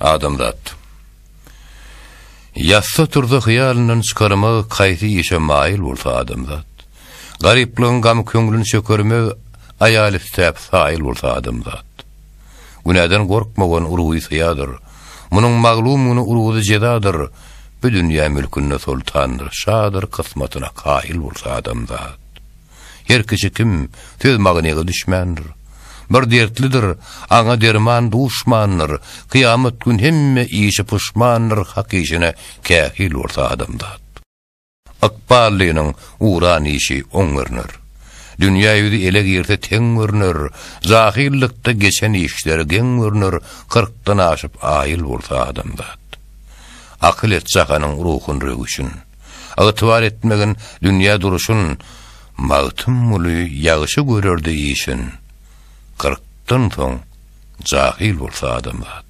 Adamzat. Yassa turda hıyalından çıkarma kayti işe mail bolsa adamzat. Garipliğin gam köngülün sökörme ayal istep sahil bolsa adamzat. Günäden gorkmagan uruwy syýadyr. Munyň maglumuny uruwy jedadyr. Bu dünýä mülkünde sultandyr, şadyr kısmatyna kail bolsa adamzat. Her kişi kim söz magnyga düşmändir. Bir dertlidir, aňa derman duşmandyr. Kıyamet gün hemme işi puşmandyr, hak işine kähil bolsa adamzat. Akballynyň uran işi oňgyrnyr. Dünya ýüzi ele girse teň görünür, zahirlikde geçen işler geň görünür, 40'dan aşyp aýyl bolsa adamzat. Akıl et jahanyň ruhun rögüşün, agtybar etmegen dünýä duruşun, magtym muly ýagyşy görerdi işin, 40'dan soň jahil bolsa adamzat.